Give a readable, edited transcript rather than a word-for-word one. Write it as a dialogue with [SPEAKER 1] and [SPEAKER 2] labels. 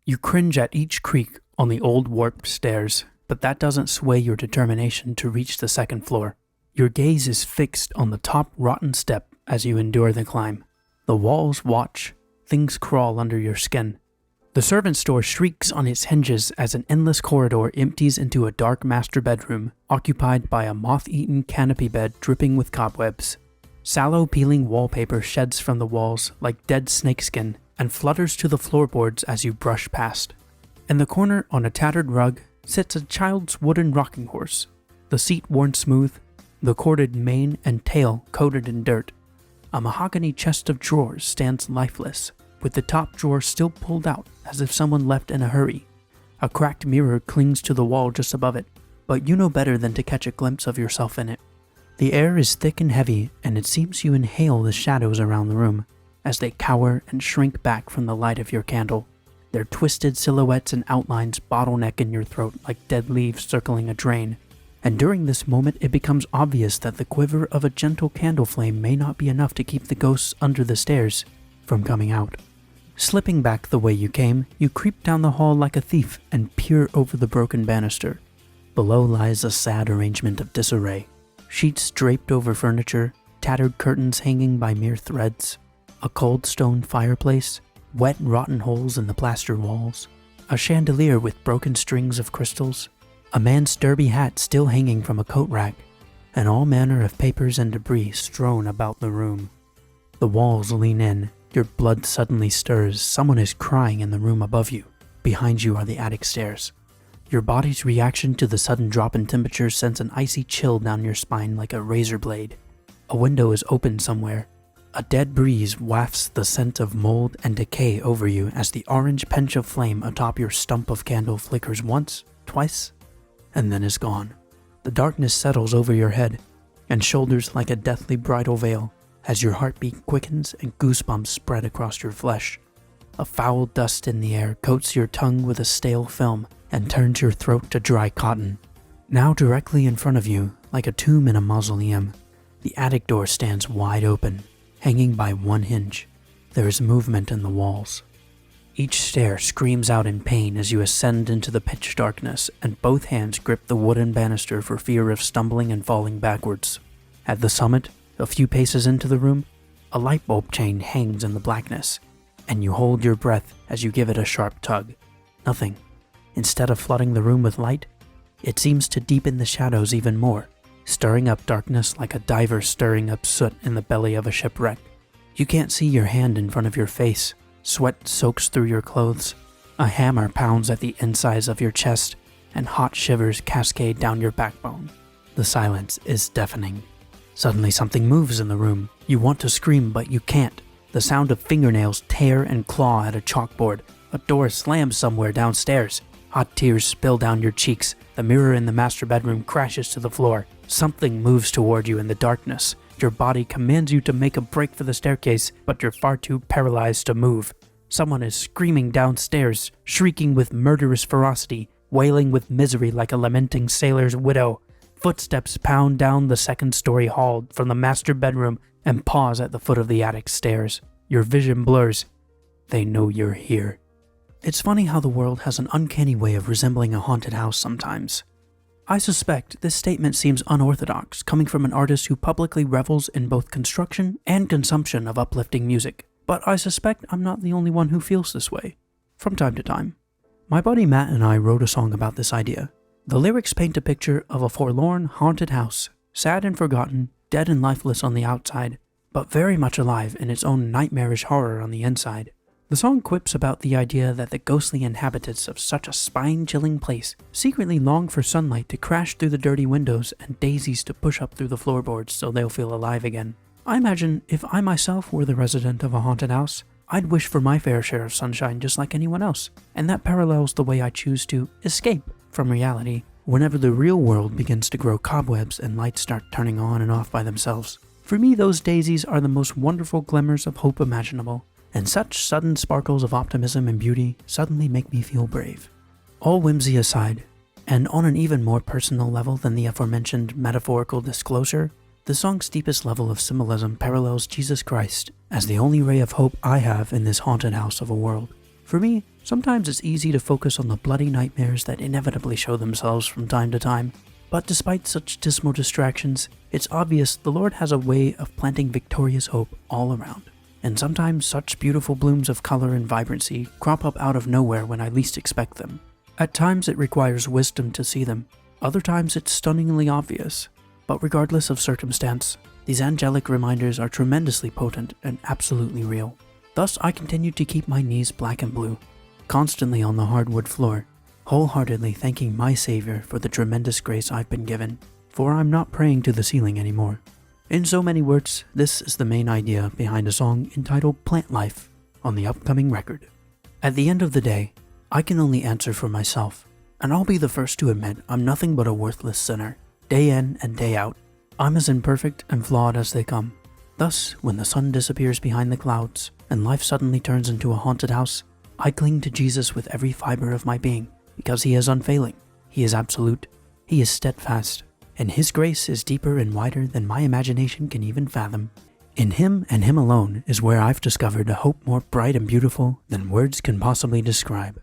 [SPEAKER 1] You cringe at each creak on the old warped stairs, but that doesn't sway your determination to reach the second floor. Your gaze is fixed on the top rotten step as you endure the climb. The walls watch, things crawl under your skin. The servant's door shrieks on its hinges as an endless corridor empties into a dark master bedroom, occupied by a moth-eaten canopy bed dripping with cobwebs. Sallow peeling wallpaper sheds from the walls like dead snakeskin and flutters to the floorboards as you brush past. In the corner on a tattered rug sits a child's wooden rocking horse, the seat worn smooth, the corded mane and tail coated in dirt. A mahogany chest of drawers stands lifeless, with the top drawer still pulled out as if someone left in a hurry. A cracked mirror clings to the wall just above it, but you know better than to catch a glimpse of yourself in it. The air is thick and heavy, and it seems you inhale the shadows around the room as they cower and shrink back from the light of your candle. Their twisted silhouettes and outlines bottleneck in your throat like dead leaves circling a drain. And during this moment it becomes obvious that the quiver of a gentle candle flame may not be enough to keep the ghosts under the stairs from coming out. Slipping back the way you came, you creep down the hall like a thief and peer over the broken banister. Below lies a sad arrangement of disarray. Sheets draped over furniture, tattered curtains hanging by mere threads, a cold stone fireplace, wet rotten holes in the plaster walls, a chandelier with broken strings of crystals, a man's derby hat still hanging from a coat rack, and all manner of papers and debris strewn about the room. The walls lean in, your blood suddenly stirs, someone is crying in the room above you. Behind you are the attic stairs. Your body's reaction to the sudden drop in temperature sends an icy chill down your spine like a razor blade. A window is open somewhere. A dead breeze wafts the scent of mold and decay over you as the orange pinch of flame atop your stump of candle flickers once, twice, and then is gone. The darkness settles over your head and shoulders like a deathly bridal veil as your heartbeat quickens and goosebumps spread across your flesh. A foul dust in the air coats your tongue with a stale film and turns your throat to dry cotton. Now directly in front of you, like a tomb in a mausoleum, the attic door stands wide open, hanging by one hinge. There is movement in the walls. Each stair screams out in pain as you ascend into the pitch darkness, and both hands grip the wooden banister for fear of stumbling and falling backwards. At the summit, a few paces into the room, a light bulb chain hangs in the blackness, and you hold your breath as you give it a sharp tug. Nothing. Instead of flooding the room with light, it seems to deepen the shadows even more, stirring up darkness like a diver stirring up soot in the belly of a shipwreck. You can't see your hand in front of your face. Sweat soaks through your clothes. A hammer pounds at the insides of your chest, and hot shivers cascade down your backbone. The silence is deafening. Suddenly something moves in the room. You want to scream, but you can't. The sound of fingernails tear and claw at a chalkboard. A door slams somewhere downstairs. Hot tears spill down your cheeks. The mirror in the master bedroom crashes to the floor. Something moves toward you in the darkness. Your body commands you to make a break for the staircase, but you're far too paralyzed to move. Someone is screaming downstairs, shrieking with murderous ferocity, wailing with misery like a lamenting sailor's widow. Footsteps pound down the second-story hall from the master bedroom and pause at the foot of the attic stairs. Your vision blurs. They know you're here. It's funny how the world has an uncanny way of resembling a haunted house sometimes. I suspect this statement seems unorthodox, coming from an artist who publicly revels in both construction and consumption of uplifting music. But I suspect I'm not the only one who feels this way, from time to time. My buddy Matt and I wrote a song about this idea. The lyrics paint a picture of a forlorn, haunted house, sad and forgotten, dead and lifeless on the outside, but very much alive in its own nightmarish horror on the inside. The song quips about the idea that the ghostly inhabitants of such a spine-chilling place secretly long for sunlight to crash through the dirty windows and daisies to push up through the floorboards so they'll feel alive again. I imagine if I myself were the resident of a haunted house, I'd wish for my fair share of sunshine just like anyone else, and that parallels the way I choose to escape from reality whenever the real world begins to grow cobwebs and lights start turning on and off by themselves. For me, those daisies are the most wonderful glimmers of hope imaginable. And such sudden sparkles of optimism and beauty suddenly make me feel brave. All whimsy aside, and on an even more personal level than the aforementioned metaphorical disclosure, the song's deepest level of symbolism parallels Jesus Christ as the only ray of hope I have in this haunted house of a world. For me, sometimes it's easy to focus on the bloody nightmares that inevitably show themselves from time to time. But despite such dismal distractions, it's obvious the Lord has a way of planting victorious hope all around. And sometimes such beautiful blooms of color and vibrancy crop up out of nowhere when I least expect them. At times it requires wisdom to see them, other times it's stunningly obvious. But regardless of circumstance, these angelic reminders are tremendously potent and absolutely real. Thus I continue to keep my knees black and blue, constantly on the hardwood floor, wholeheartedly thanking my Savior for the tremendous grace I've been given, for I'm not praying to the ceiling anymore. In so many words, this is the main idea behind a song entitled Plant Life on the upcoming record. At the end of the day, I can only answer for myself, and I'll be the first to admit I'm nothing but a worthless sinner, day in and day out. I'm as imperfect and flawed as they come. Thus, when the sun disappears behind the clouds, and life suddenly turns into a haunted house, I cling to Jesus with every fiber of my being, because He is unfailing, He is absolute, He is steadfast, and His grace is deeper and wider than my imagination can even fathom. In Him and Him alone is where I've discovered a hope more bright and beautiful than words can possibly describe.